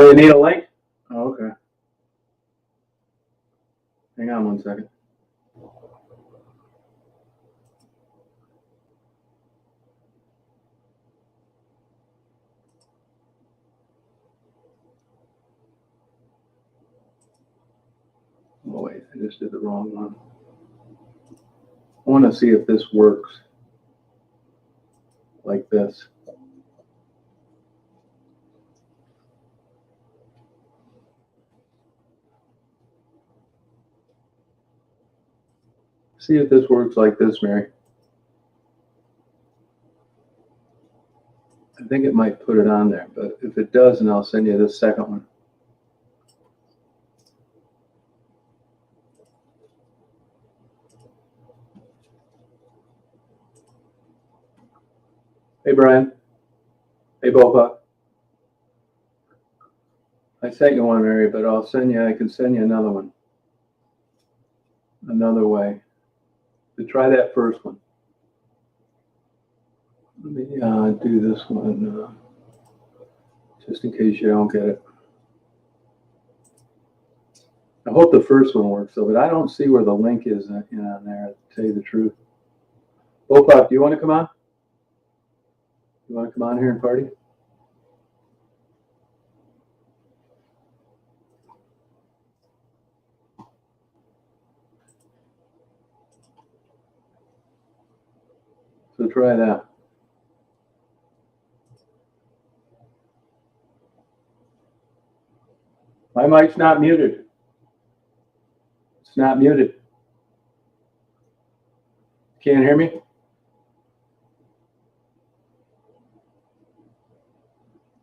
Oh, you need a link? Oh, okay. Hang on one second. Oh, wait, I just did the wrong one. I want to see if this works like this. See if this works like this, Mary. I think it might put it on there, but if it doesn't, I'll send you this second one. Hey, Brian. Hey, Bopa. I sent you one, Mary, but I can send you another one. Another way. To try that first one. Let me do this one, just in case you don't get it. I hope the first one works, though, but I don't see where the link is on there, to tell you the truth. Bopa, do you want to come on? You want to come on here and party? So try that. My mic's not muted. It's not muted. Can't hear me?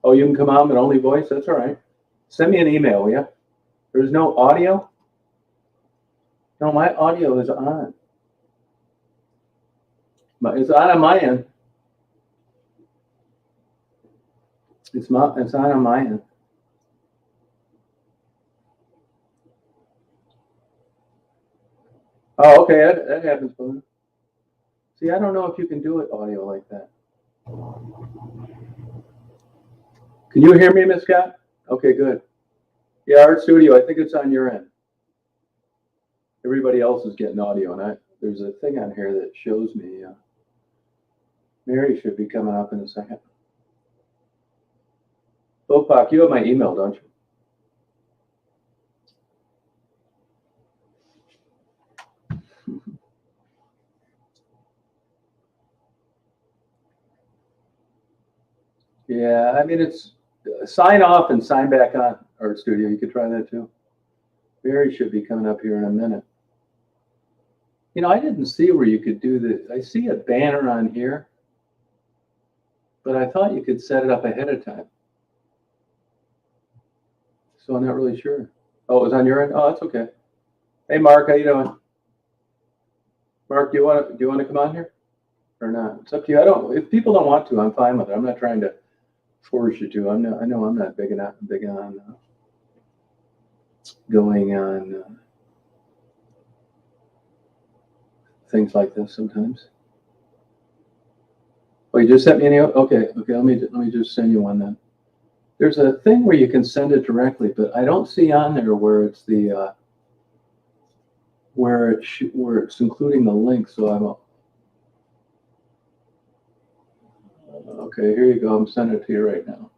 Oh, you can come on, but only voice? That's all right. Send me an email, will you? There's no audio? No, my audio is on. It's on my end. It's on my end. Oh, okay, that happens. See, I don't know if you can do it audio like that. Can you hear me, Miss Scott? Okay, good. Yeah, Art Studio, I think it's on your end. Everybody else is getting audio, and there's a thing on here that shows me. Mary should be coming up in a second. Bopak, you have my email, don't you? Yeah, I mean, it's sign off and sign back on, Art Studio. You could try that too. Barry should be coming up here in a minute. You know, I didn't see where you could do this. I see a banner on here, but I thought you could set it up ahead of time. So I'm not really sure. Oh, it was on your end? Oh, that's okay. Hey, Mark, how you doing? Mark, do you want to come on here or not? It's up to you. If people don't want to, I'm fine with it. I'm not trying to force you to. I know I'm not big on going on things like this sometimes. Oh, you just sent me any? Okay. Let me just send you one then. There's a thing where you can send it directly, but I don't see on there where it's the where it's including the link. So okay. Here you go. I'm sending it to you right now.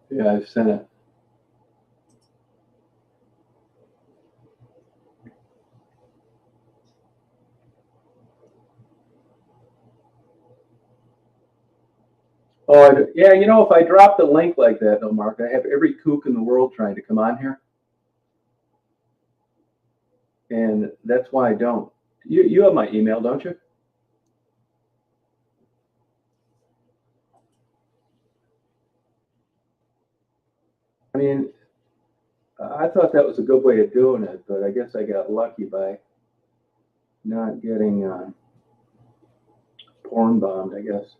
Yeah, I've sent it. Oh, yeah, you know, if I drop the link like that, though, Mark, I have every kook in the world trying to come on here. And that's why I don't. You have my email, don't you? I mean, I thought that was a good way of doing it, but I guess I got lucky by not getting porn bombed, I guess.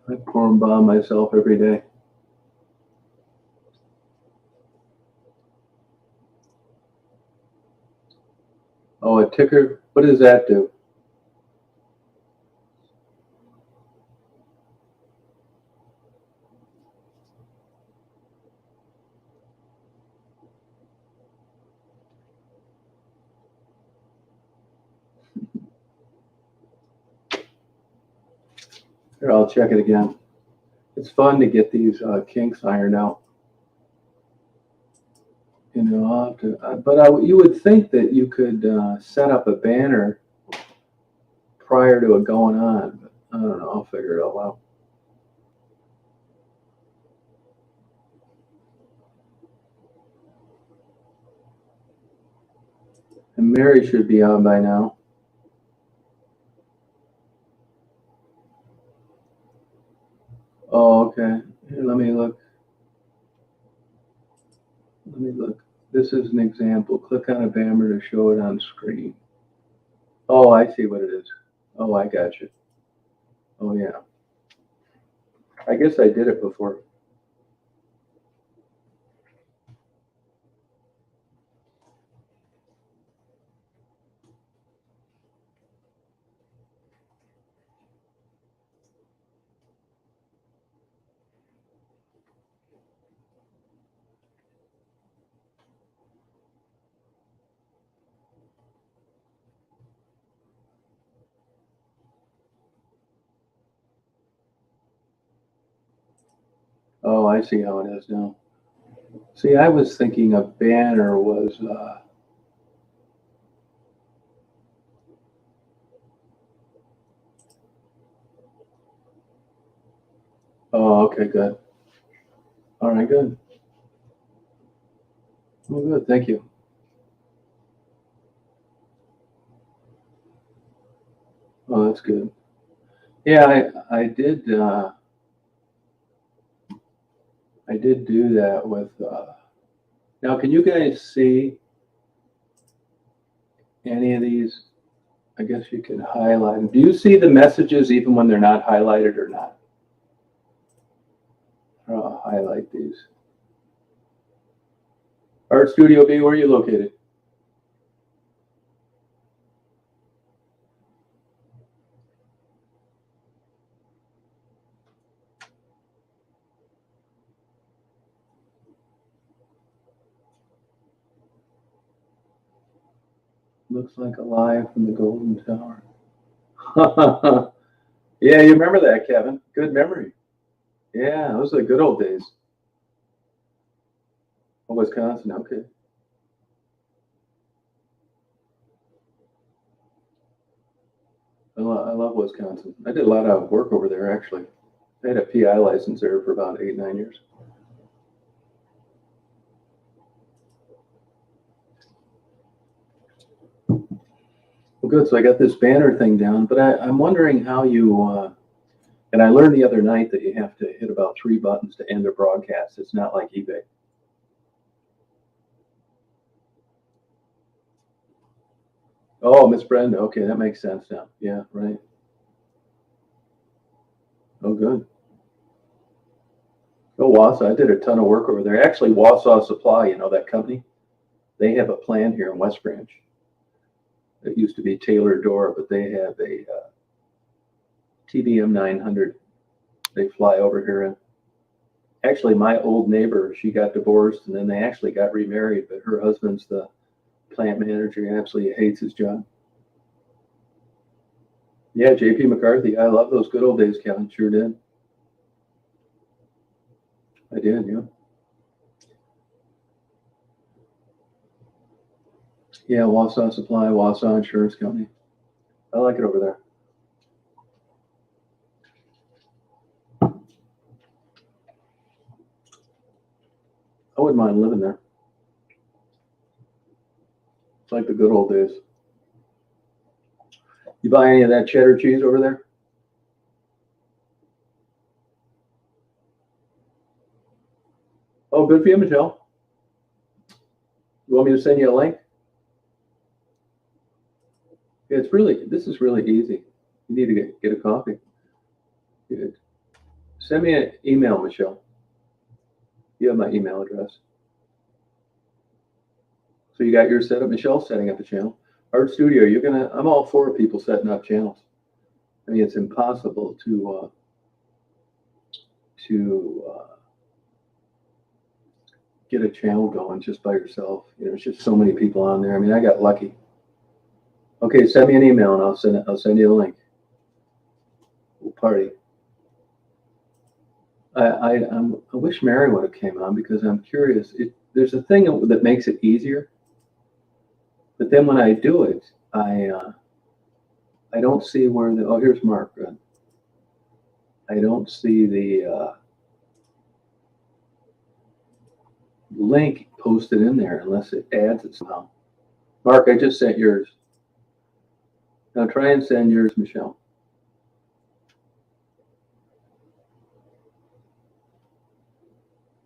I porn bomb myself every day. Oh, a ticker. What does that do? Here, I'll check it again. It's fun to get these kinks ironed out. You know, I'll have to, you would think that you could set up a banner prior to it going on, but I don't know. I'll figure it all out. And Mary should be on by now. Oh, okay. Here, let me look. Let me look. This is an example. Click on a banner to show it on screen. Oh, I see what it is. Oh, I got you. Oh, yeah. I guess I did it before. Oh, I see how it is now. See, I was thinking a banner was, oh, okay, good. All right, good. Oh, good. Thank you. Oh, that's good. Yeah, I did do that with, now can you guys see any of these? I guess you can highlight them. Do you see the messages even when they're not highlighted or not? I'll highlight these. Art Studio B, where are you located? Looks like a live from the Golden Tower. Yeah, you remember that, Kevin. Good memory. Yeah, those are the good old days. Oh, Wisconsin, okay. I love Wisconsin. I did a lot of work over there, actually. I had a PI license there for about 8, 9 years. Well, good. So I got this banner thing down, but I'm wondering how you, and I learned the other night that you have to hit about 3 buttons to end a broadcast. It's not like eBay. Oh, Miss Brenda. Okay, that makes sense now. Yeah, right. Oh, good. Oh, Wausau. I did a ton of work over there. Actually, Wausau Supply, you know that company? They have a plant here in West Branch. It used to be Taylor Door, but they have a TBM 900. They fly over here. And actually, my old neighbor, she got divorced, and then they actually got remarried, but her husband's the plant manager. He absolutely hates his job. Yeah, JP McCarthy. I love those good old days, Kevin. Sure did. I did, yeah. Yeah, Wausau Supply, Wausau Insurance Company. I like it over there. I wouldn't mind living there. It's like the good old days. You buy any of that cheddar cheese over there? Oh, good for you, Michelle. You want me to send you a link? Yeah, this is really easy. You need to get a coffee. Good. Send me an email, Michelle. You have my email address. So you got yours set up. Michelle's setting up a channel. Art Studio, I'm all for people setting up channels. I mean, it's impossible to get a channel going just by yourself. There's just so many people on there. I mean, I got lucky. Okay, send me an email and I'll send you the link. We'll party. I wish Mary would have came on because I'm curious. There's a thing that makes it easier, but then when I do it, I don't see where here's Mark. Good. I don't see the link posted in there unless it adds it somehow. Mark, I just sent yours. Now try and send yours, Michelle.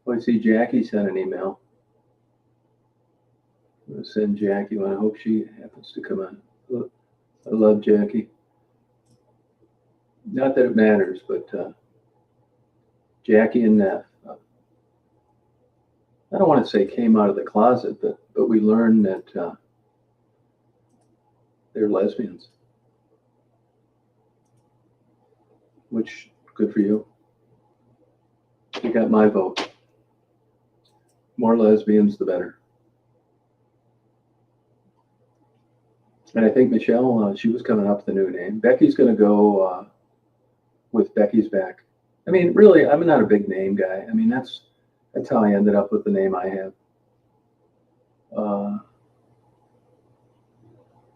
Oh, I see Jackie sent an email. I'm going to send Jackie one. I hope she happens to come on. Look, I love Jackie. Not that it matters, but Jackie and Neff. I don't want to say came out of the closet, but we learned that they're lesbians. Which, good for you. You got my vote. More lesbians, the better. And I think Michelle, she was coming up with a new name. Becky's going to go with Becky's Back. I mean, really, I'm not a big name guy. I mean, that's how I ended up with the name I have. Oh,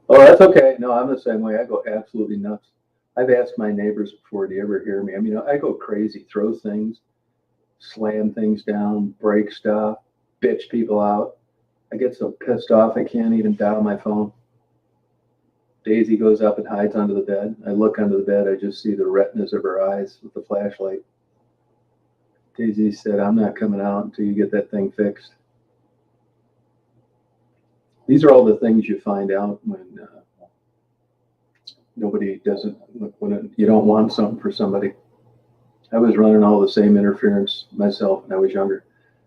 that's okay. No, I'm the same way. I go absolutely nuts. I've asked my neighbors before, do you ever hear me? I mean, I go crazy, throw things, slam things down, break stuff, bitch people out. I get so pissed off I can't even dial my phone. Daisy goes up and hides under the bed. I look under the bed. I just see the retinas of her eyes with the flashlight. Daisy said, I'm not coming out until you get that thing fixed. These are all the things you find out when nobody doesn't, when you don't want something for somebody. I was running all the same interference myself when I was younger.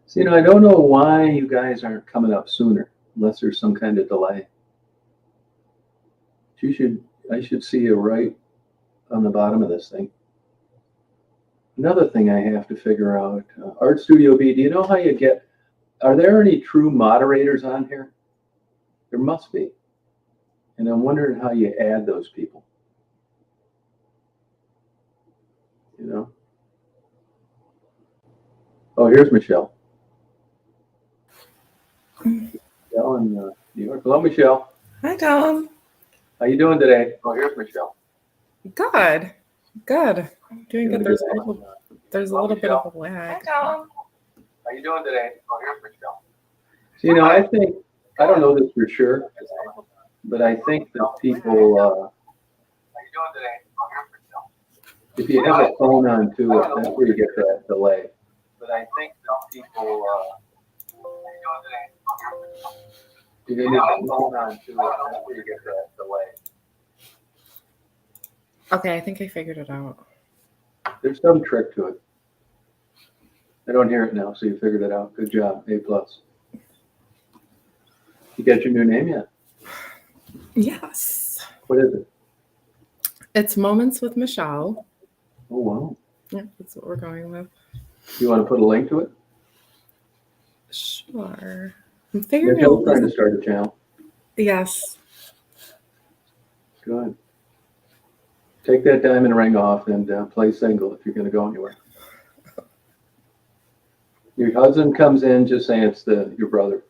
So, I don't know why you guys aren't coming up sooner, unless there's some kind of delay. I should see you right on the bottom of this thing. Another thing I have to figure out, Art Studio B, do you know how you are there any true moderators on here? There must be. And I'm wondering how you add those people. Oh, here's Michelle. Michelle in New York. Hello, Michelle. Hi, Tom. How you doing today? Oh, here's Michelle. Good. Doing good. There's a little bit of a lag. Hi, Tom. How you doing today? Oh, here's Michelle. So, I think, I don't know this for sure, but I think that people, how you doing today? Oh, here's Michelle. If you have a phone on too, that's where you get that delay. But I think that people, how you doing today? Oh, here's Michelle. If you have a phone on too, that's where you get that delay. Okay, I think I figured it out. There's some trick to it. I don't hear it now, so you figured it out. Good job. A+. You got your new name yet? Yes. What is it? It's Moments with Michelle. Oh, wow. Yeah, that's what we're going with. You want to put a link to it? Sure. I'm figuring Michelle's trying to start a channel. Yes. Good. Take that diamond ring off and play single if you're going to go anywhere. Your husband comes in, just saying it's your brother.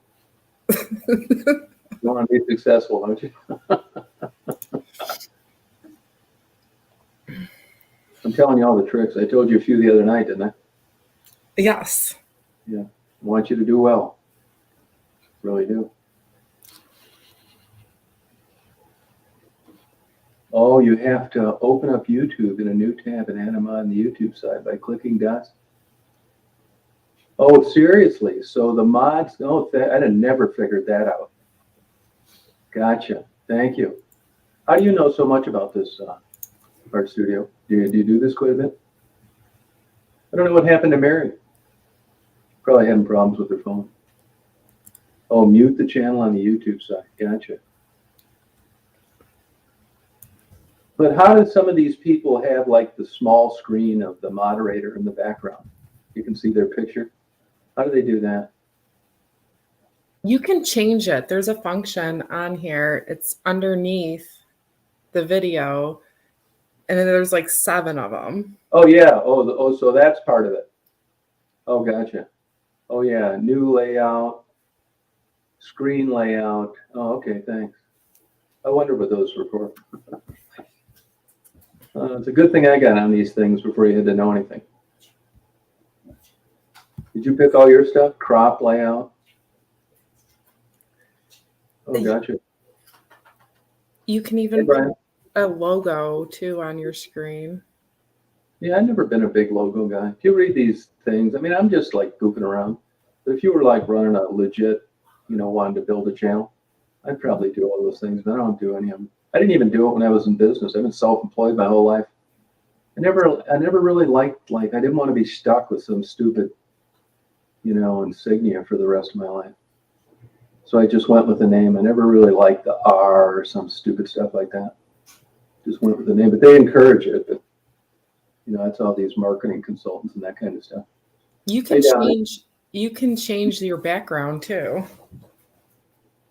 You want to be successful, don't you? I'm telling you all the tricks. I told you a few the other night, didn't I? Yes. Yeah. I want you to do well. Really do. Oh, you have to open up YouTube in a new tab and add them on the YouTube side by clicking dots. Oh, seriously? So the mods, I had never figured that out. Gotcha. Thank you. How do you know so much about this Art Studio? Do you do this quite a bit? I don't know what happened to Mary. Probably having problems with her phone. Oh, mute the channel on the YouTube side. Gotcha. But how did some of these people have like the small screen of the moderator in the background? You can see their picture. How do they do that? You can change it. There's a function on here. It's underneath the video, and then there's like 7 of them. Oh yeah. Oh, so that's part of it. Oh, gotcha. Oh yeah. New layout, screen layout. Oh, okay. Thanks. I wonder what those were for. It's a good thing I got on these things before you had to know anything. Did you pick all your stuff? Crop layout? Oh, gotcha. You can even put a logo too on your screen. Yeah, I've never been a big logo guy. If you read these things, I mean, I'm just like goofing around. But if you were like running a legit, wanting to build a channel, I'd probably do all those things, but I don't do any of them. I didn't even do it when I was in business. I've been self-employed my whole life. I never really liked, I didn't want to be stuck with some stupid, insignia for the rest of my life. So I just went with the name. I never really liked the R or some stupid stuff like that. Just went with the name, but they encourage it. But, that's all these marketing consultants and that kind of stuff. You can change your background too.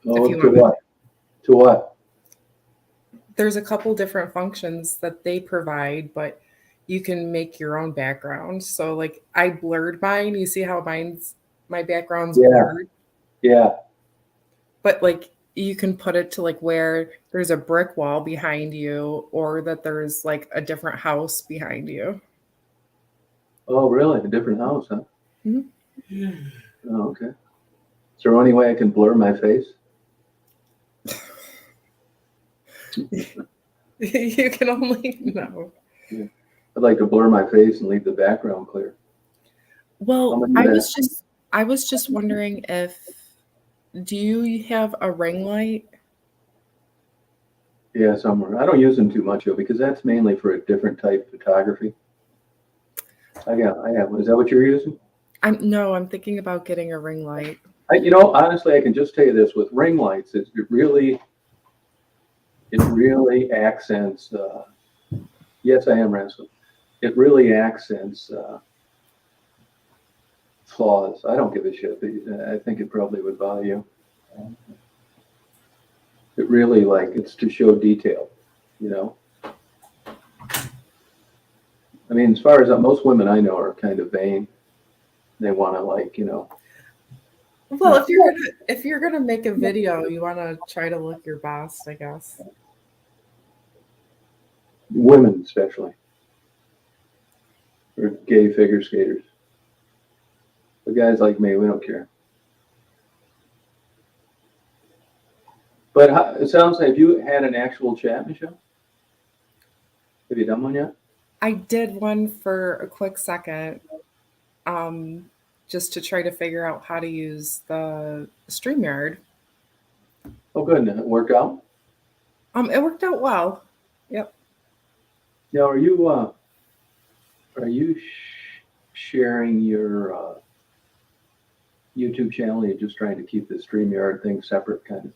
Oh, to what? To what? There's a couple different functions that they provide, but you can make your own background. So like I blurred mine. You see how my background's blurred? Yeah. But like you can put it to like where there's a brick wall behind you or that there's like a different house behind you. Oh, really? A different house, huh? Mm-hmm. Oh, okay. Is there any way I can blur my face? You can only know. Yeah. I'd like to blur my face and leave the background clear. Well, I was just wondering do you have a ring light? Yeah, somewhere. I don't use them too much though, because that's mainly for a different type of photography. I have. Is that what you're using? I'm thinking about getting a ring light. Honestly, I can just tell you this: with ring lights, it really accents. Yes, I am wrestling. It really accents flaws. I don't give a shit. I think it probably would bother you. It really it's to show detail, I mean, as far as most women I know are kind of vain. They want to Well, if you're gonna make a video, you want to try to look your best, I guess. Women especially, or gay figure skaters. But guys like me, we don't care. But it sounds like, have you had an actual chat, Michelle? Have you done one yet? I did one for a quick second, just to try to figure out how to use the StreamYard. Oh, good. Did it work out? It worked out well. Yep. Now, are you sharing your YouTube channel? Or are you just trying to keep the StreamYard thing separate, kind of?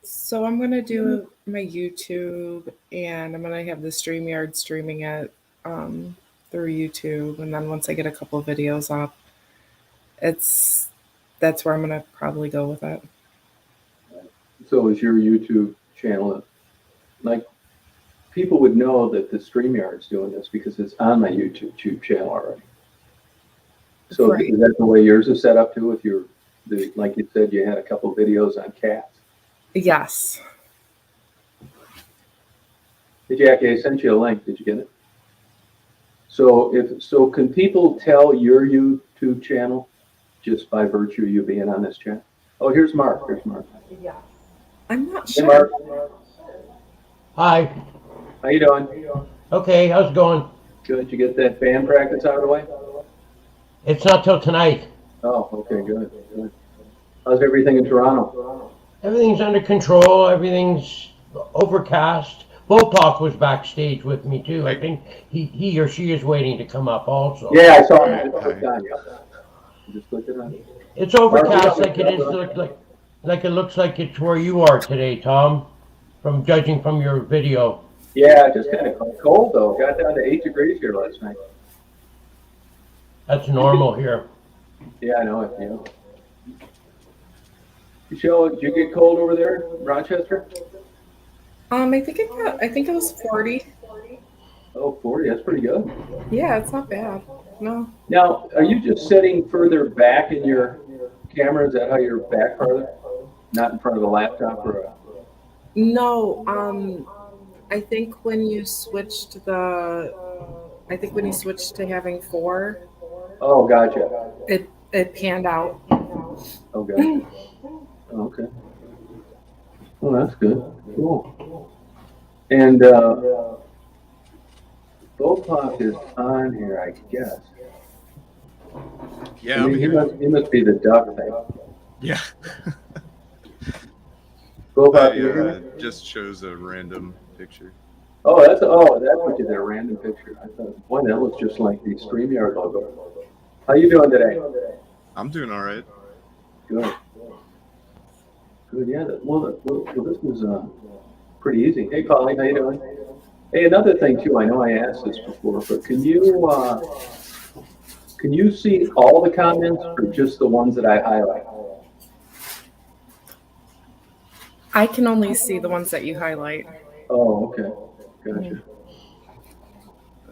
So I'm gonna do my YouTube, and I'm gonna have the StreamYard streaming it through YouTube, and then once I get a couple of videos up, that's where I'm gonna probably go with it. So is your YouTube channel people would know that the StreamYard's doing this because it's on my YouTube channel already. So right. Is that the way yours is set up too? If like you said, you had a couple of videos on cats. Yes. Hey, Jackie, I sent you a link. Did you get it? So can people tell your YouTube channel just by virtue of you being on this chat? Oh, here's Mark. Yeah. I'm not sure. Hey, Mark. Hi. How you doing? Okay, how's it going? Good. You get that band practice out of the way? It's not till tonight. Oh, okay, good. How's everything in Toronto? Everything's under control. Everything's overcast. Botok was backstage with me too. I think he or she is waiting to come up also. Yeah, I saw it. Just looked it up. It's overcast like it is. Like it looks like it's where you are today, Tom. from judging from your video. Yeah, just kind of cold though. Got down to 8 degrees here last night. That's normal here. Yeah, I know it. Yeah. Michelle, did you get cold over there in Rochester? I think it was 40. Oh, 40. That's pretty good. Yeah, it's not bad. No. Now, are you just sitting further back in your camera? Is that how you're back farther? Not in front of the laptop or a... No, I think when you switched to having 4, Oh, gotcha. it panned out. Oh, gotcha. Okay. Well, that's good. Cool. And Bopak is on here, I guess. Yeah, I mean, he must be the duck thing. Yeah. Bopak, you hear me? Just shows a random picture. Oh, that's what you did, a random picture. I thought, boy, that looks just like the StreamYard logo. How you doing today? I'm doing all right. Good. Good, yeah. Well, this was pretty easy. Hey, Polly, how you doing? Hey, another thing too. I know I asked this before, but can you see all the comments or just the ones that I highlight? I can only see the ones that you highlight. Oh, okay. Gotcha.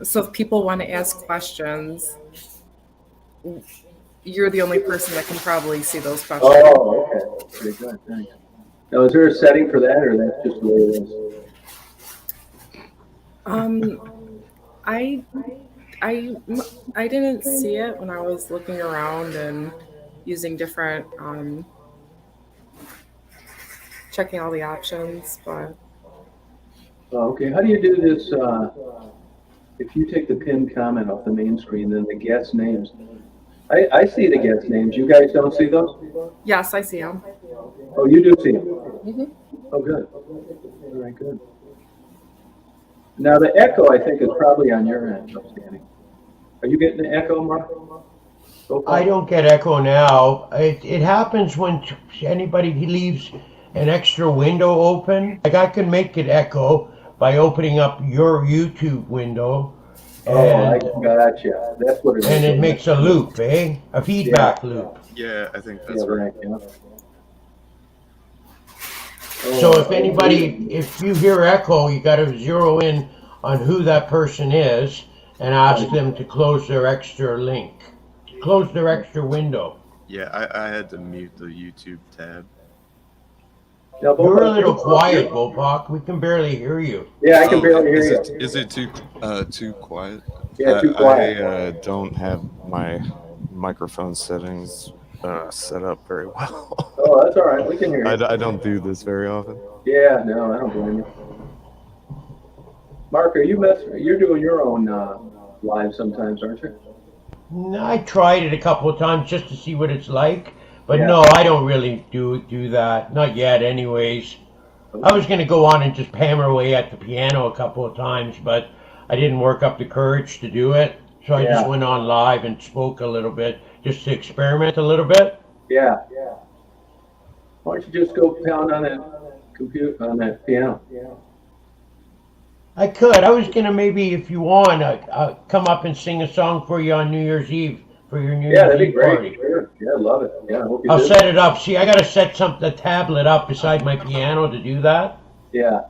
So if people want to ask questions, you're the only person that can probably see those questions. Oh, okay. Pretty good. Thanks. Now, is there a setting for that, or that's just the way it is? I didn't see it when I was looking around and using different checking all the options, but Oh, okay. How do you do this? If you take the pinned comment off the main screen, then the guest names. I see the guest names. You guys don't see those? yes, I see them. Oh, you do see them. Mm-hmm. Oh, good. All right, good. Now the echo, I think, is probably on your end, outstanding. Are you getting the echo, Mark? I don't get echo now. It happens when anybody leaves an extra window open. Like I can make it echo by opening up your YouTube window. I gotcha. That's what it is. And it makes a loop, eh? A feedback loop. Yeah, I think that's right. Yeah. So if you hear echo, you got to zero in on who that person is and ask them to close their extra link, close their extra window. Yeah, I had to mute the YouTube tab. Now, You're a little quiet, Bopak. We can barely hear you. Yeah, I can barely hear you. Is it too quiet? Yeah, too quiet. I don't have my microphone settings set up very well. Oh, that's all right. We can hear you. I don't do this very often. Yeah, no, I don't blame you. Mark, you're doing your own live sometimes, aren't you? No, I tried it a couple of times just to see what it's like, but Yeah. no, I don't really do that. Not yet, anyways. I was going to go on and just hammer away at the piano a couple of times, but I didn't work up the courage to do it. So I just went on live and spoke a little bit, just to experiment a little bit. Yeah. Why don't you just go pound on that piano? I could. I was going to maybe, if you want, come up and sing a song for you on New Year's Eve, for your New Yeah, Year's that'd be Eve great. party. Sure. Yeah, I love it. Yeah, I hope you I'll do. set it up. See, I got to set the tablet up beside my piano to do that. Yeah.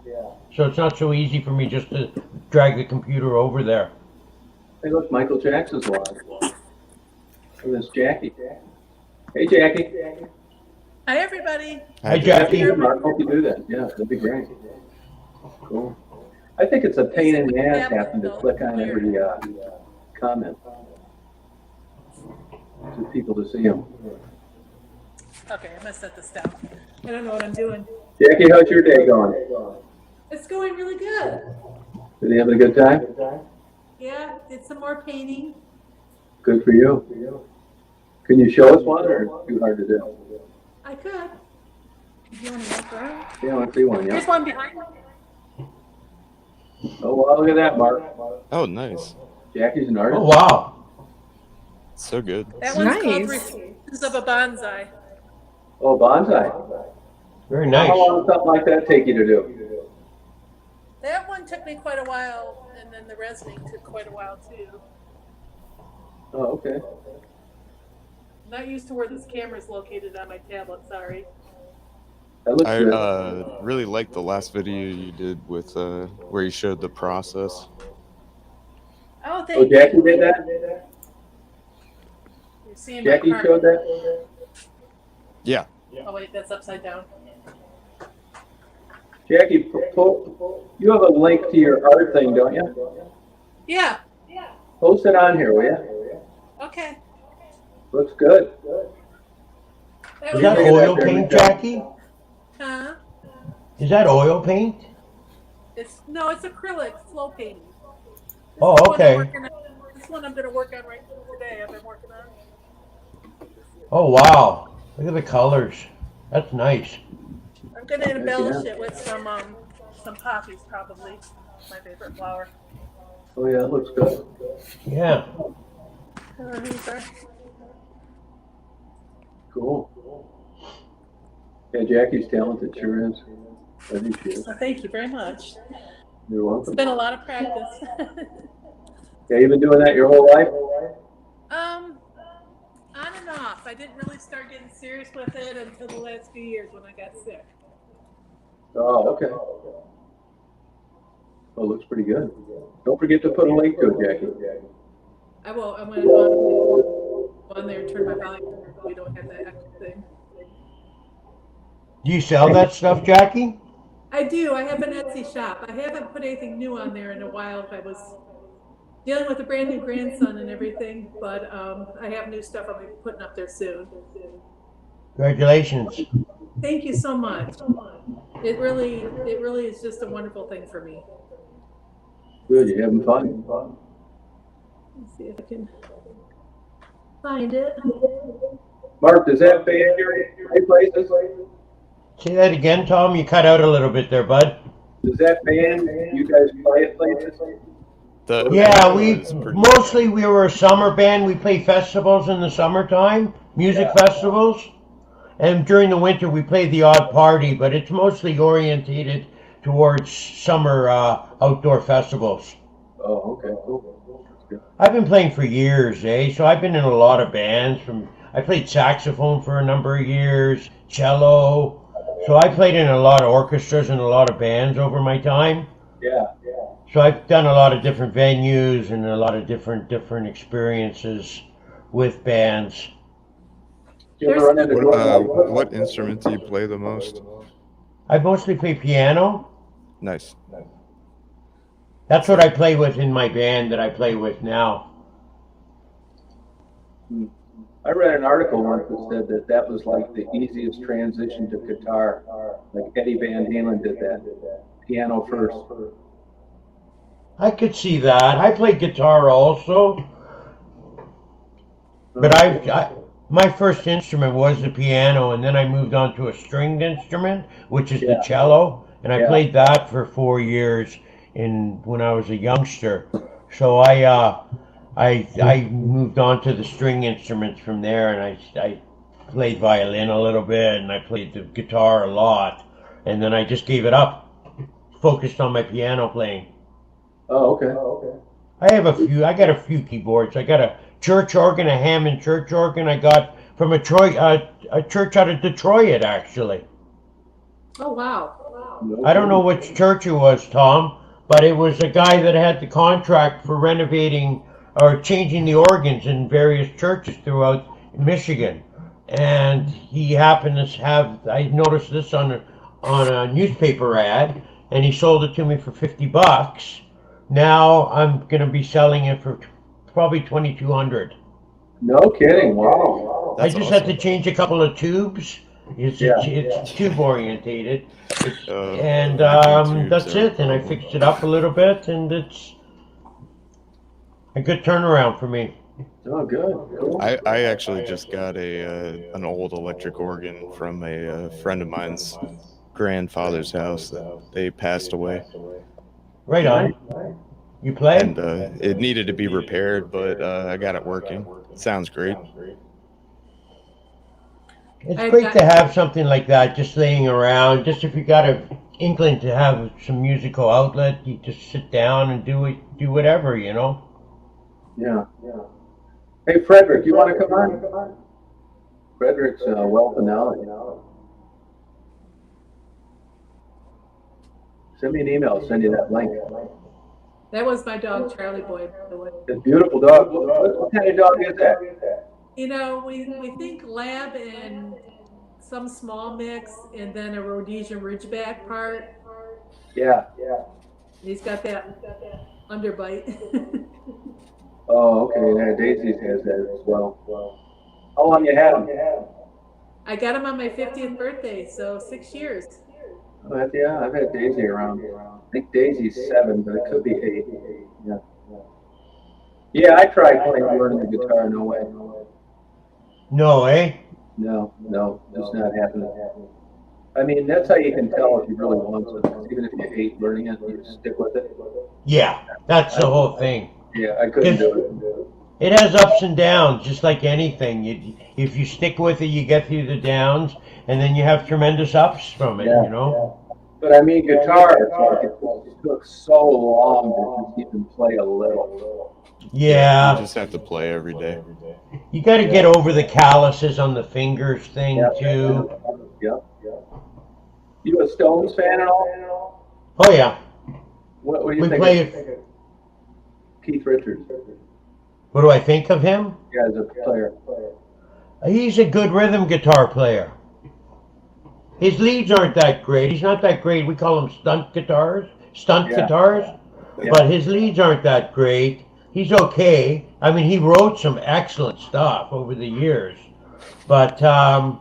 So it's not so easy for me just to drag the computer over there. Hey, look, Michael Jackson's live. Look, there's Jackie. Hey, Jackie. Hi, everybody. Hi, Jackie. Mark, hope you do that. Yeah, that'd be great. Cool. I think it's a pain in the ass having to click on every comment to people to see them. Okay, I'm gonna set this down. I don't know what I'm doing. Jackie, how's your day going? It's going really good. Did you having a good time? Yeah, did some more painting. Good for you. Can you show us one, or too hard to do? I could. If you want to walk around. Yeah, let's see one. Here's Yeah. one behind me. Oh, wow, look at that, Mark. Oh, nice. Jackie's an artist. Oh, wow. So good. That one's called Nice. Reflections of a Bonsai. Oh, bonsai. Very How nice. long does something like that take you to do? That one took me quite a while, and then the resonating took quite a while too. Oh, okay. Not used to where this camera is located on my tablet. Sorry. That looks I good. really liked the last video you did with where you showed the process. Oh, Oh, thank Jackie you. did that? You're seeing Jackie my showed card. that? Yeah. Oh wait, that's upside down. Jackie, you have a link to your art thing, don't you? Yeah. Post it on here, will you? Okay. Looks good. That Is would that be- oil paint, Jackie? Huh? Is that oil paint? It's acrylic flow painting. Oh, is the one I'm okay. working on. This one I'm going to work on right today. I've been working on. Oh, wow. Look at the colors. That's nice. I'm going to embellish it with some poppies, probably. My favorite flower. Oh, yeah, it looks good. Yeah. Cool. Yeah, Jackie's talented, sure is. I think she is. Well, thank you very much. You're welcome. It's been a lot of practice. Yeah, you've been doing that your whole life? On and off. I didn't really start getting serious with it until the last few years when I got sick. Oh, okay. Well, it looks pretty good. Don't forget to put a link to it, Jackie. I will. I'm going to go on there and turn my volume so we don't have that echo thing. Do you sell that stuff, Jackie? I do. I have an Etsy shop. I haven't put anything new on there in a while. I was dealing with a brand new grandson and everything, but I have new stuff I'll be putting up there soon. Congratulations. Thank you so much. It really is just a wonderful thing for me. Good, you having fun? Let's see if I can find it. Mark, does that band play places? Say that again, Tom. You cut out a little bit there, bud. Does that band, you guys play at places? Yeah, we were a summer band. We play festivals in the summertime, music festivals. And during the winter, we play the odd party, but it's mostly orientated towards summer outdoor festivals. Oh, okay, cool. That's good. I've been playing for years, so I've been in a lot of bands. I played saxophone for a number of years, cello. So I played in a lot of orchestras and a lot of bands over my time. Yeah. So I've done a lot of different venues and a lot of different experiences with bands. You ever run into What instrument do you play the most? I mostly play piano. Nice. That's what I play with in my band that I play with now. I read an article once that said that was like the easiest transition to guitar. Like Eddie Van Halen did that. Piano first. I could see that. I played guitar also. But my first instrument was the piano, and then I moved on to a stringed instrument, which is the cello, and I played that for 4 years when I was a youngster. So I moved on to the string instruments from there, and I played violin a little bit, and I played the guitar a lot, and then I just gave it up, focused on my piano playing. Oh, okay. I got a few keyboards. I got a church organ, a Hammond church organ I got from a church out of Detroit, actually. Oh, wow. I don't know which church it was, Tom, but it was a guy that had the contract for renovating or changing the organs in various churches throughout Michigan. And he happened to I noticed this on a newspaper ad, and he sold it to me for $50. Now I'm going to be selling it for probably $2,200. No kidding. Wow. I just had to change a couple of tubes. It's tube orientated. That's it. And I fixed it up a little bit, and it's a good turnaround for me. Oh, good. Cool. I actually just got an old electric organ from a friend of mine's grandfather's house. They passed away. Right on. You play? And it needed to be repaired, but I got it working. It sounds great. It's great to have something like that just laying around, just if you got to inkling to have some musical outlet, you just sit down and do whatever, you know. Yeah. Hey, Frederick, you want to come on? Frederick's wealth of knowledge. Send me an email. I'll send you that link. That was my dog, Charlie Boy, by the way. It's a beautiful dog. What kind of dog is that? You know, we think lab and some small mix, and then a Rhodesian Ridgeback part. Yeah. He's got that underbite. Oh, okay. Yeah, Daisy has that as well. How long you had him? I got him on my 50th birthday, so 6 years. Yeah, I've had Daisy around. I think Daisy's 7, but it could be 8. Yeah. Yeah, I tried learning the guitar. No way. No, eh? No, it's not happening. I mean, that's how you can tell if you really want something. Even if you hate learning it, you stick with it. Yeah, that's the whole thing. Yeah, I couldn't do it. It has ups and downs, just like anything. If you stick with it, you get through the downs, and then you have tremendous ups from it, you know? But I mean, guitar, it's like it took so long to just even play a little. Yeah. You just have to play every day. You got to get over the calluses on the fingers thing, too. Yep. You a Stones fan at all? Oh, yeah. What do you We think play of Keith Richards? What do I think of him? Yeah, as a player. He's a good rhythm guitar player. His leads aren't that great. He's not that great. We call them stunt guitars. Yeah. But his leads aren't that great. He's okay. I mean, he wrote some excellent stuff over the years. But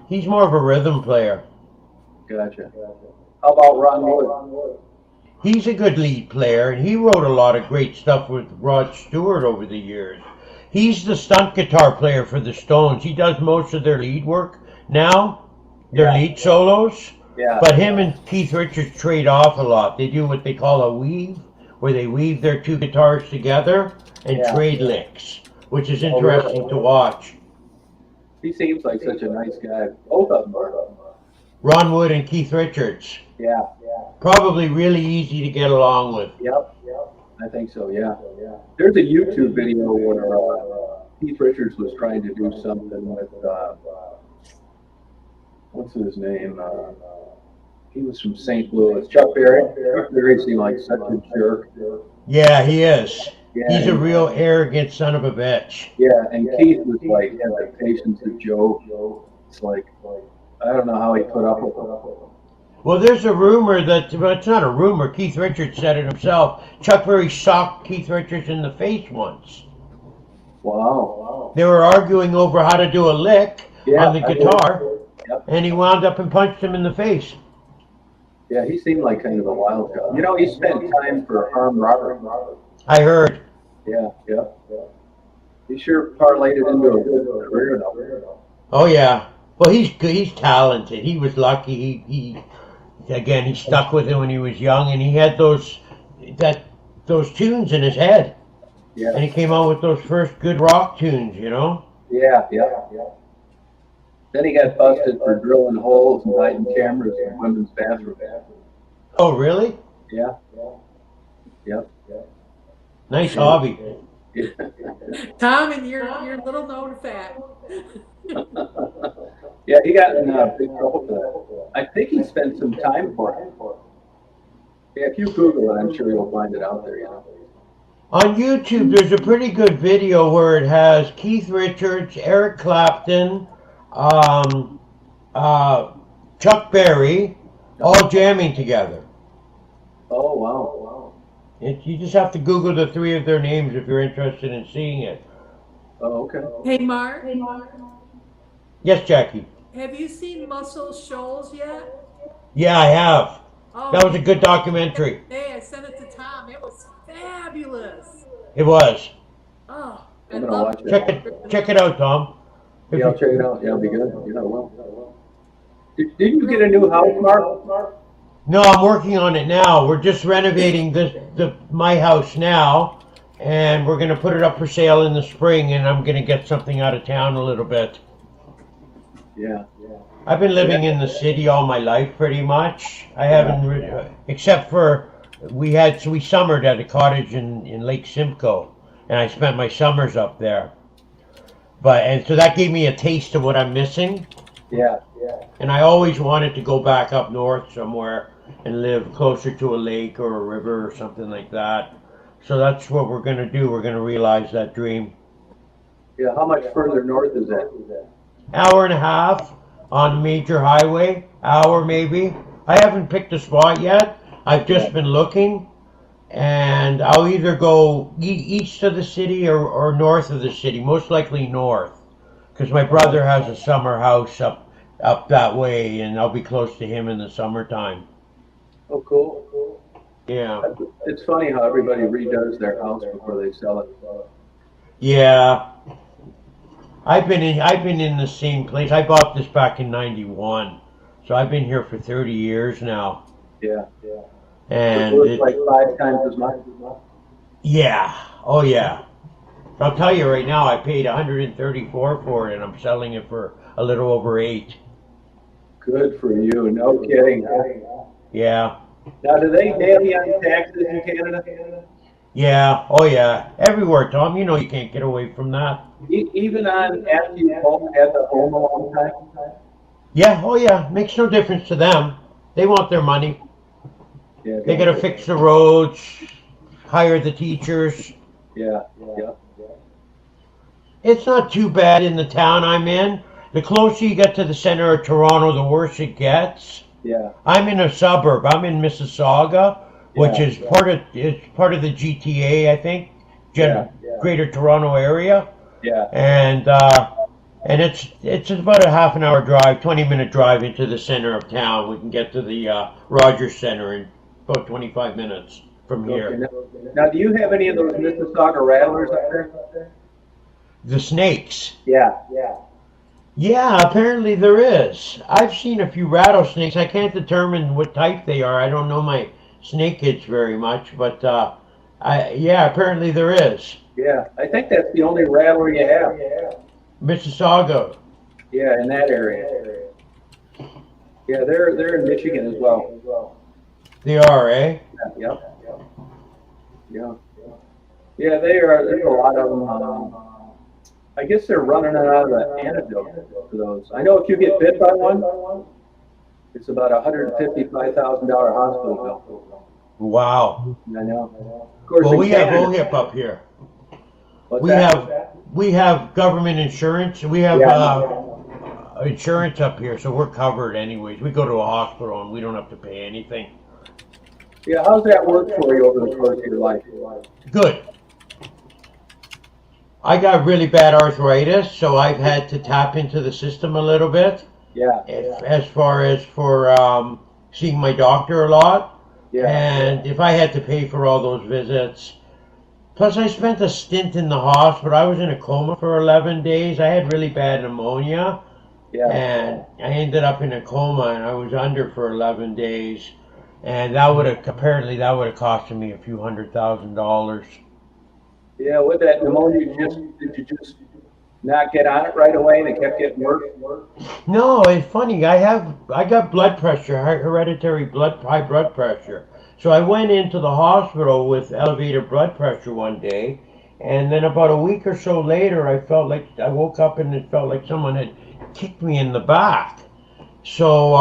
he's more of a rhythm player. Gotcha. How about Ron Wood? He's a good lead player, and he wrote a lot of great stuff with Rod Stewart over the years. He's the stunt guitar player for the Stones. He does most of their lead work now, their lead solos. Yeah. But him and Keith Richards trade off a lot. They do what they call a weave, where they weave their two guitars together and trade licks, which is interesting to watch. He seems like such a nice guy. Both of them are. Ron Wood and Keith Richards. Yeah. Probably really easy to get along with. Yep. I think so, yeah. There's a YouTube video where Keith Richards was trying to do something with, what's his name? He was from St. Louis. Chuck Berry. Chuck Berry seemed like such a jerk. Yeah, he is. Yeah, He's a real arrogant son of a bitch. Yeah, and Keith was like, had the patience of Job. It's like, I don't know how he put up with it. Well, there's a rumor that, well, it's not a rumor, Keith Richards said it himself. Chuck Berry socked Keith Richards in the face once. Wow. They were arguing over how to do a lick on the guitar, and he wound up and punched him in the face. Yeah, he seemed like kind of a wild guy. You know, he spent time for armed robbery. I heard. Yeah. He sure parlayed it into a good career, though. Oh, yeah. Well, he's good. He's talented. He was lucky. He stuck with it when he was young, and he had those tunes in his head. Yeah. And he came out with those first good rock tunes, you know? Yeah. Then he got busted for drilling holes and hiding cameras in women's bathrooms. Oh, really? Yeah. Nice hobby. Tom, and your little known fact. Yeah, he got in big trouble for that. I think he spent some time for it. Yeah, if you Google it, I'm sure you'll find it out there, you know. On YouTube, there's a pretty good video where it has Keith Richards, Eric Clapton, Chuck Berry, all jamming together. Oh, wow. You just have to Google the three of their names if you're interested in seeing it. Oh, okay. Hey, Mark. Yes, Jackie. Have you seen Muscle Shoals yet? Yeah, I have. Oh, That was a good documentary. Hey, I sent it to Tom. It was fabulous. It was. Oh, I I'm gonna love watch it. Check it out, Tom. Yeah, I'll check it out. Yeah, it'll be good. Yeah, well. Didn't you get a new house, Mark? No, I'm working on it now. We're just renovating my house now, and we're going to put it up for sale in the spring, and I'm going to get something out of town a little bit. Yeah. I've been living in the city all my life, pretty much. I haven't, except for we summered at a cottage in Lake Simcoe, and I spent my summers up there. And so that gave me a taste of what I'm missing. Yeah. And I always wanted to go back up north somewhere and live closer to a lake or a river or something like that. So that's what we're gonna do. We're gonna realize that dream. Yeah. How much further north is that? Hour and a half on a major highway, hour maybe. I haven't picked a spot yet. I've just been looking, and I'll either go east of the city or north of the city, most likely north, because my brother has a summer house up that way, and I'll be close to him in the summertime. Oh, cool. Yeah. It's funny how everybody redoes their house before they sell it. Yeah. I've been in the same place. I bought this back in '91, so I've been here for 30 years now. Yeah. And it's like 5 times as much. Yeah. Oh yeah. I'll tell you right now, I paid $134 for it, and I'm selling it for a little over $8. Good for you. No kidding. Yeah. Now, do they nail you on taxes in Canada? Yeah. Oh yeah. Everywhere, Tom. You know you can't get away from that. Even on after you had the home a long time? Yeah. Oh yeah. Makes no difference to them. They want their money. Yeah. They gotta fix the roads, hire the teachers. Yeah. It's not too bad in the town I'm in. The closer you get to the center of Toronto, the worse it gets. Yeah. I'm in a suburb. I'm in Mississauga, which is part of the GTA, I think, Greater Toronto area. Yeah. And it's about a half an hour drive, 20-minute drive into the center of town. We can get to the Rogers Center in about 25 minutes from here. Now, do you have any of those Mississauga rattlers up there? The snakes. Yeah. Yeah, apparently there is. I've seen a few rattlesnakes. I can't determine what type they are. I don't know my snake kids very much, but apparently there is. Yeah, I think that's the only rattler you have. Mississauga. Yeah, in that area. Yeah, they're in Michigan as well. They are, eh? Yeah. Yeah, they are. There's a lot of them. I guess they're running out of the antidote for those. I know if you get bit by one, it's about $155,000 hospital bill. Wow. I know. Of course, well, we have OHIP up here. We have government insurance. We have insurance up here, so we're covered anyways. We go to a hospital and we don't have to pay anything. Yeah, how's that work for you over the course of your life? Good. I got really bad arthritis, so I've had to tap into the system a little bit. Yeah. As far as for seeing my doctor a lot. Yeah. And if I had to pay for all those visits. Plus, I spent a stint in the hospital. I was in a coma for 11 days. I had really bad pneumonia. Yeah. And I ended up in a coma, and I was under for 11 days. And that would have costed me a few $100,000. Yeah, with that pneumonia, did you just not get on it right away and it kept getting worse? No, it's funny. I got blood pressure, hereditary high blood pressure. So I went into the hospital with elevated blood pressure one day, and then about a week or so later, I woke up and it felt like someone had kicked me in the back. So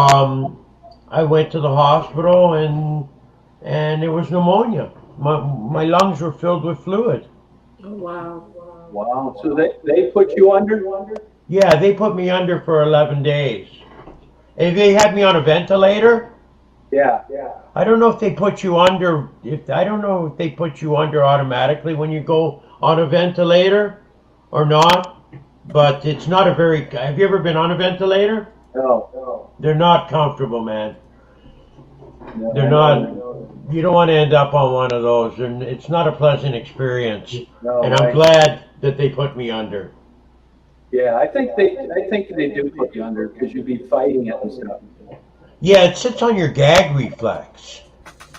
I went to the hospital and it was pneumonia. My lungs were filled with fluid. Oh, wow. Wow. So they put you under? Yeah, they put me under for 11 days. And they had me on a ventilator. Yeah. I don't know if they put you under. I don't know if they put you under automatically when you go on a ventilator or not. But it's not a very. Have you ever been on a ventilator? No. They're not comfortable, man. No, They're not. You don't want to end up on one of those. It's not a pleasant experience. No, and I'm glad that they put me under. Yeah, I think they do put you under because you'd be fighting it and stuff. Yeah, it sits on your gag reflex.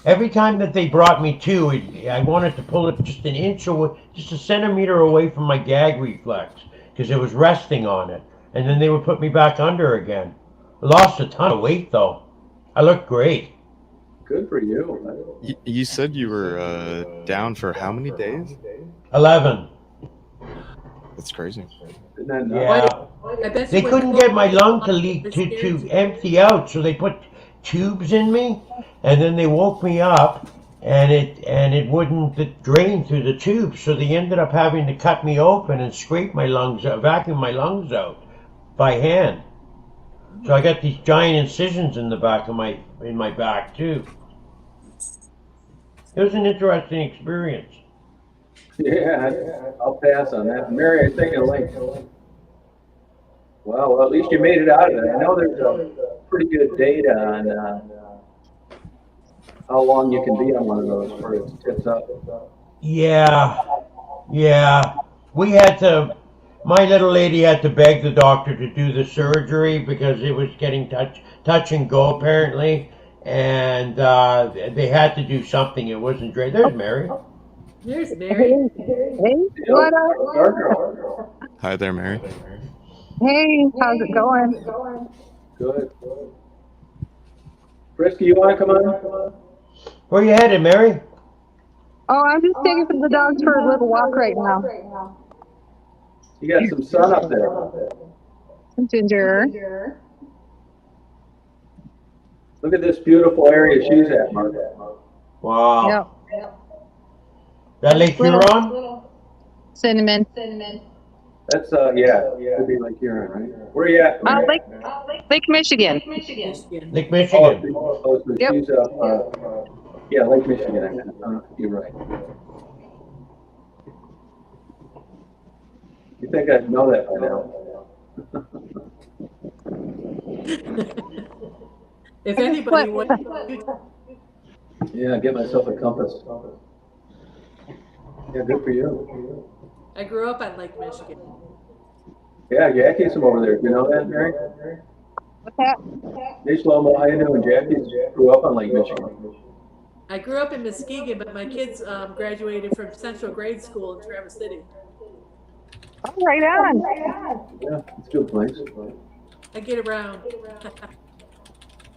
Every time that they brought me to, I wanted to pull it just an inch away, just a centimeter away from my gag reflex because it was resting on it. and then they would put me back under again. I lost a ton of weight though. I looked great. Good for you. You said you were down for how many days? 11. That's crazy. Isn't that nuts? Yeah. I bet They you couldn't went get my lung to They're leak scared to you. empty out, so they put tubes in me, and then they woke me up, and it wouldn't drain through the tubes, so they ended up having to cut me open and scrape my lungs out, vacuum my lungs out by hand. So I got these giant incisions in the back of my back too. It was an interesting experience. Yeah, I'll pass on that. Mary, I think I like. Well, at least you made it out of it. I know there's a pretty good data on how long you can be on one of those before it tips up. Yeah. We had to. My little lady had to beg the doctor to do the surgery because it was getting touch and go apparently, and they had to do something. It wasn't great. There's Mary. There's Mary. Hey, what up? Hi there, Mary. Hey, how's it going? Good. Frisky, you want to come on? Where you headed, Mary? Oh, I'm just taking the dogs for a little walk right now. You got some sun up there. Ginger. Look at this beautiful area she's at, Mark. Wow. Yep. That Lake Huron? Cinnamon. That's yeah, could be like Huron, right? Where you at? Mary? Lake Michigan. Michigan. Lake Michigan. So Yep. she's up. Yeah, Lake Michigan. You're right. You think I'd know that by now? If anybody would, Yeah, get myself a compass. Yeah, good for you. I grew up on Lake Michigan. Yeah, Jackie's from over there. Do you know that, Mary? What's that? Hey, Shlomo, how you doing? Jackie grew up on Lake Michigan. I grew up in Muskegon, but my kids graduated from Central Grade School in Traverse City. Oh, right on. Yeah, it's a good place. I get around.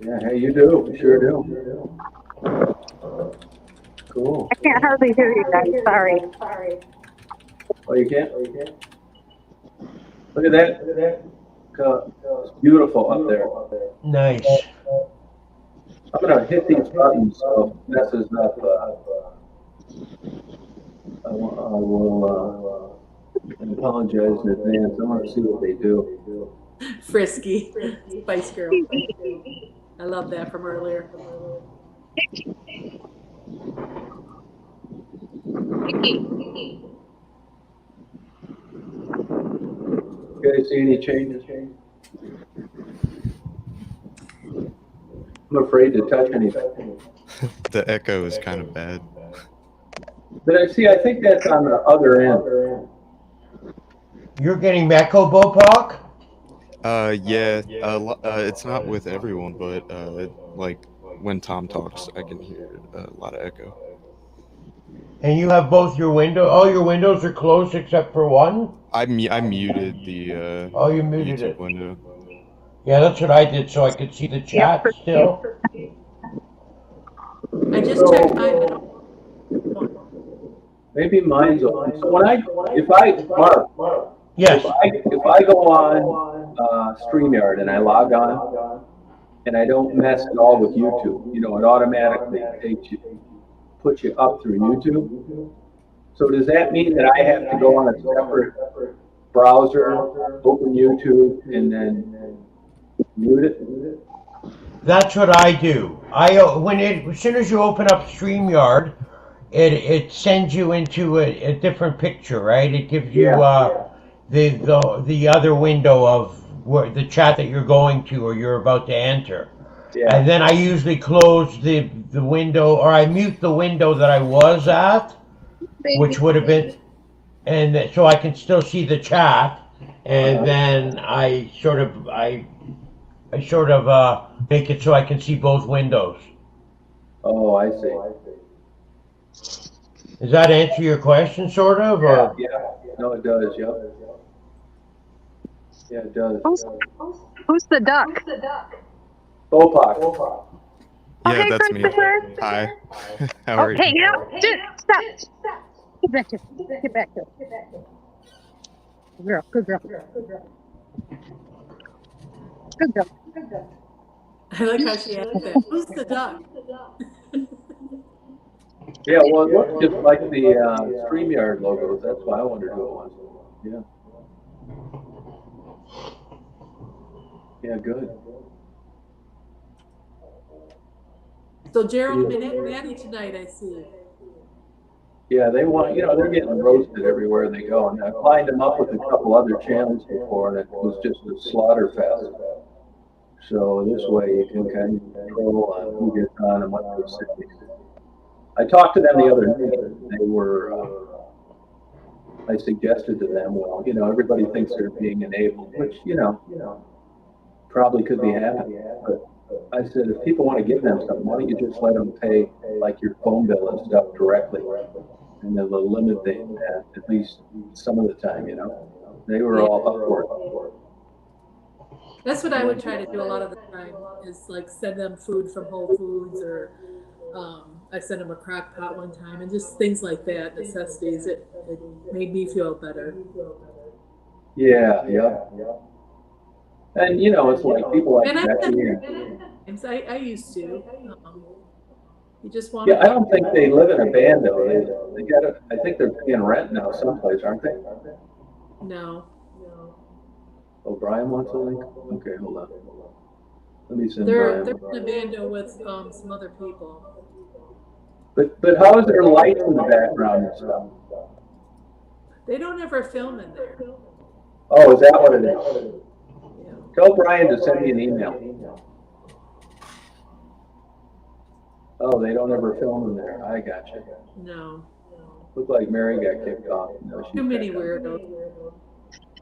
Yeah, hey, you do. You sure do. Cool. I can't hardly hear you guys. Sorry. Oh, you can't? Look at that. It's beautiful up there. Nice. I'm gonna hit these buttons so it messes up. I will apologize in advance. I want to see what they do. Frisky. Spice Girl. I love that from earlier. You guys see any changes? I'm afraid to touch anything. The echo is kind of bad. But I think that's on the other end. You're getting Echo Bopak? Yeah, it's not with everyone, but like when Tom talks, I can hear a lot of echo. And you have both your all your windows are closed except for one? I muted the Oh, you muted YouTube it. window. Yeah, that's what I did so I could see the chat still. I just checked mine. Maybe mine's open. So Mark, Yes. if I go on StreamYard and I log on and I don't mess at all with YouTube, it automatically puts you up through YouTube. So does that mean that I have to go on a separate browser, open YouTube, and then mute it? That's what I do. As soon as you open up StreamYard, it sends you into a different picture, right? It gives you the other window of the chat that you're going to or you're about to enter. Yeah. And then I usually close the window, or I mute the window that I was at, which would have been, and so I can still see the chat. And then I sort of make it so I can see both windows. Oh, I see. Does that answer your question, sort of? Or? Yeah. No, it does. Yep. Yeah, it does. Who's the duck? Bopak. Yeah, hey, that's me. Christopher. Hi. How Oh, are you? hey, dude, stop. Get back here. Get back here. Good girl. Good girl. Good girl. I like how she asked that. Who's the duck? Yeah, well, it looks just like the StreamYard logos. That's why I wondered who it was. Yeah. Yeah, good. So Gerald and Maddie tonight, I see. Yeah, they want, they're getting roasted everywhere they go. And I've lined them up with a couple other channels before, and it was just a slaughter fest. So this way you can kind of control on who gets on and what they're saying. I talked to them the other day. They were, I suggested to them, well, everybody thinks they're being enabled, which, probably could be happening. But I said, if people want to give them something, why don't you just let them pay like your phone bill and stuff directly? And then they'll limit that at least some of the time, They were all up for it. That's what I would try to do a lot of the time, is like send them food from Whole Foods, or I sent them a crock pot one time, and just things like that, necessities. It made me feel better. Yeah. And it's like people like And I Becky. I used to. You just want. Yeah, I don't think they live in a band though. They got I think they're paying rent now someplace, aren't they? No. Oh, Brian wants a link? Okay, hold on. Let me send They're Brian. in a band with some other people. But how is there lights in the background and stuff? They don't ever film in there. Oh, is that what it is? Yeah. Tell Brian to send me an email. Oh, they don't ever film in there. I got you. No. Looked like Mary got kicked off. No, Too many weirdos.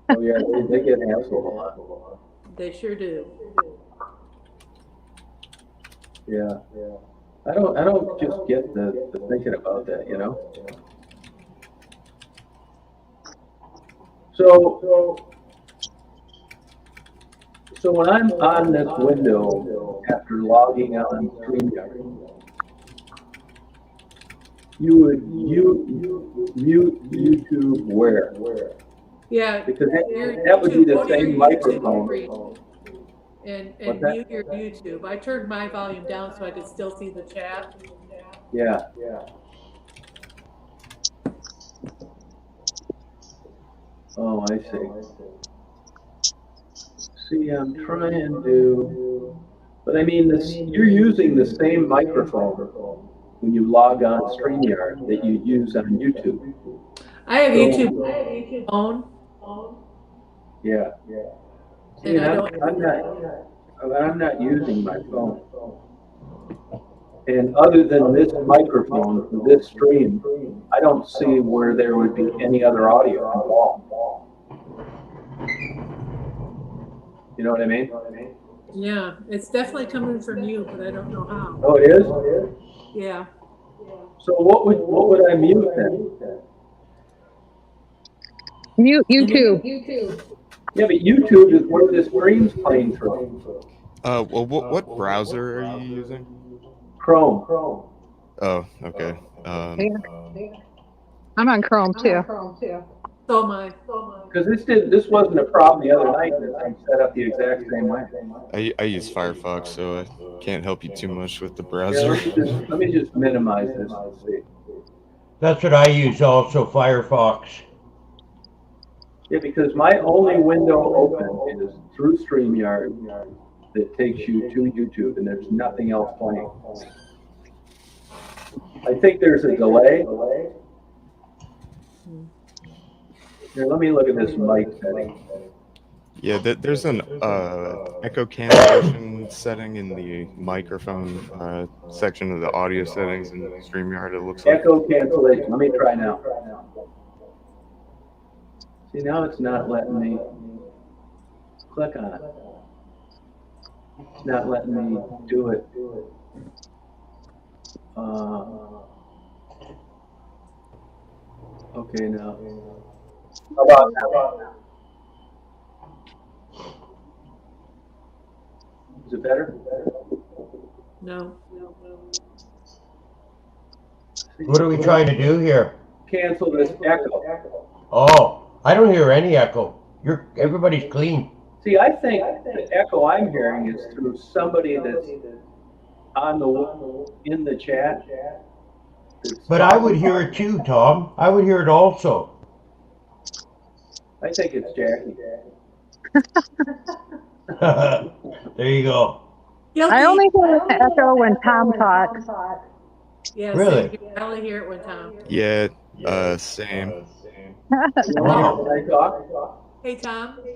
Oh yeah, they get hassled a lot. They sure do. Yeah. I don't just get the thinking about that, So when I'm on this window after logging on StreamYard, you would mute YouTube where? Yeah. Because that would be the same microphone. And mute your YouTube. I turned my volume down so I could still see the chat. Yeah. Oh, I see. See, I'm trying to, but I mean, you're using the same microphone when you log on StreamYard that you use on YouTube. I have YouTube phone. Yeah. See, I'm not using my phone. And other than this microphone for this stream, I don't see where there would be any other audio involved. You know what I mean? Yeah, it's definitely coming from you, but I don't know how. Oh, it is? Yeah. So what would I mute then? Mute YouTube. Yeah, but YouTube is where the stream's playing through. Well, what browser are you using? Chrome. Oh, okay. I'm on Chrome too. So am I. Because this wasn't a problem the other night. I set up the exact same way. I use Firefox, so I can't help you too much with the Yeah, browser. let me just minimize this and see. That's what I use also, Firefox. Yeah, because my only window open is through StreamYard that takes you to YouTube, and there's nothing else playing. I think there's a delay. Here, let me look at this mic setting. Yeah, there's an echo cancellation setting in the microphone section of the audio settings in StreamYard, it looks like. Echo cancellation. Let me try now. See, now it's not letting me click on it. It's not letting me do it. Okay, now. How about now? Is it better? No. What are we trying to do here? Cancel this echo. Oh, I don't hear any echo. Everybody's clean. See, I think the echo I'm hearing is through somebody that's in the chat. But I would hear it too, Tom. I would hear it also. I think it's Jackie. There you go. Guilty. I only hear the echo when Tom talks. Yeah, Really? same here. I only hear it when Tom. Yeah, same. Oh. Can I talk? Hey, Tom. Yeah.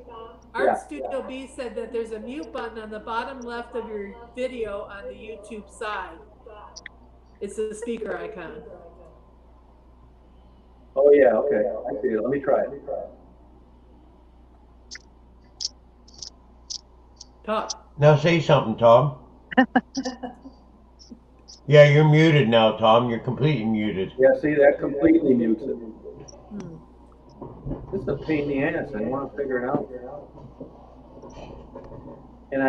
Art Studio B said that there's a mute button on the bottom left of your video on the YouTube side. It's the speaker icon. Oh yeah, okay. I see it. Let me try it. Talk. Now say something, Tom. Yeah, you're muted now, Tom. You're completely muted. Yeah, see, that completely mutes it. Hmm. This is a pain in the ass. I want to figure it out. And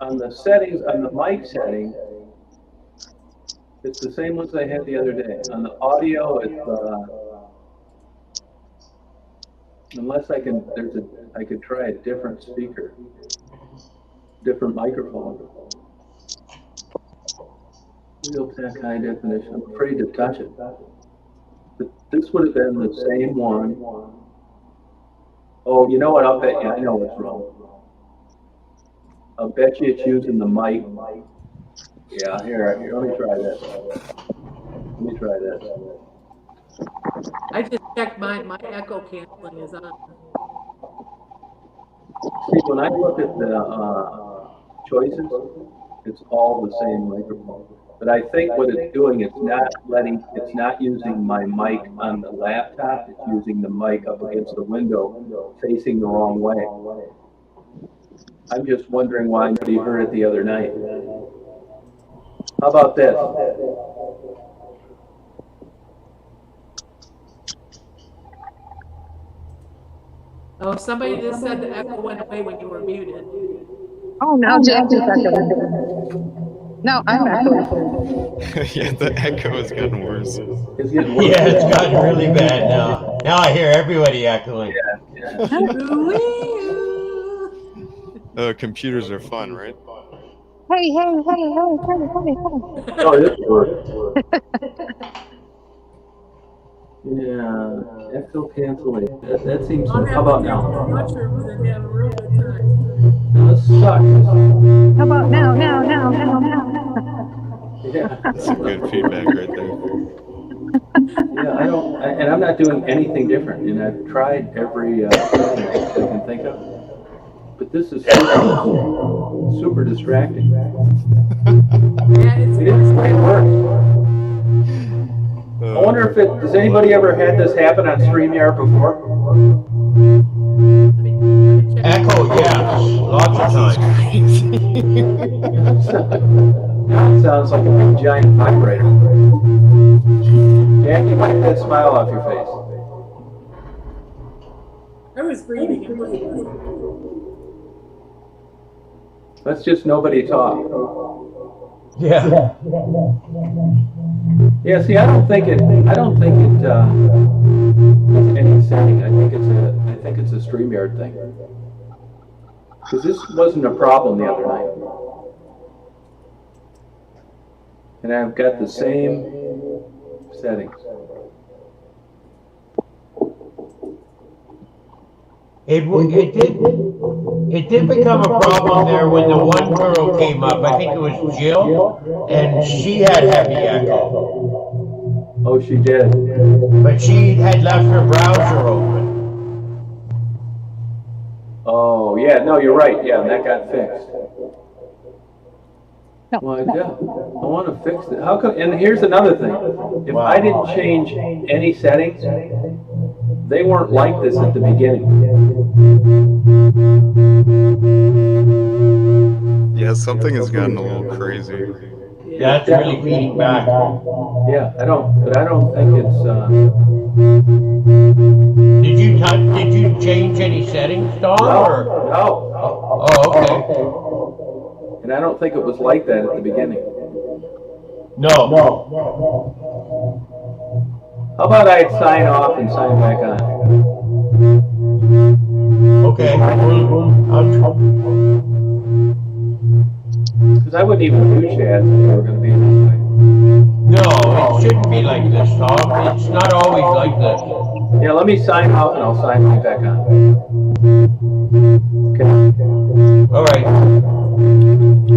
on the settings, on the mic setting, it's the same ones I had the other day. On the audio, it's unless I could try a different speaker, different microphone. Real tech high definition. I'm afraid to touch it. But this would have been the same one. Oh, you know what? I'll bet you. I know what's wrong. I'll bet you it's using the mic. Yeah, here. Let me try this. I just checked mine. My echo canceling is on. See, when I look at the choices, it's all the same microphone. But I think what it's doing, it's not using my mic on the laptop. It's using the mic up against the window, facing the wrong way. I'm just wondering why nobody heard it the other night. How about this? Oh, somebody just said the echo went away when you were muted. Oh, now Jackie's echoing. No, I'm echoing. Yeah, the echo has gotten worse. It's getting worse. Yeah, it's gotten really bad now. Now I hear everybody echoing. Yeah. Computers are fun, right? Hey. Oh, this works. Yeah, echo cancellation. That seems. I'll How about now? mushrooms and have a real good time. This sucks. How about now? Yeah. That's some good feedback right there. Yeah, and I'm not doing anything different. And I've tried every setting I can think of. But this is super distracting. Yeah, It works. I wonder if does anybody ever had this happen on StreamYard before? Echo, yes. Lots of times. Now it sounds like a big giant vibrator. Jackie, wipe that smile off your face. I was breathing. It wasn't. Let's just nobody talk. Yeah. Yeah, see, I don't think it it's any setting. I think it's a StreamYard thing. Because this wasn't a problem the other night. And I've got the same settings. It did become a problem there when the one girl came up. I think it was Jill, and she had heavy echo. Oh, she did. But she had left her browser open. Oh, yeah, no, you're right. Yeah, that got fixed. Well, yeah, I want to fix it. How come? And here's another thing. If I didn't change any settings, they weren't like this at the beginning. Yeah, something has gotten a little crazy. Yeah, it's really feeding back. Yeah, I don't think it's. Did you change any settings, Tom? Or? No. Oh, okay. And I don't think it was like that at the beginning. No. How about I sign off and sign back on? Okay. Because I wouldn't even do chats if they were going to be this way. No, it shouldn't be like this, Tom. It's not always like this. Yeah, let me sign off and I'll sign right back on. Okay. All right.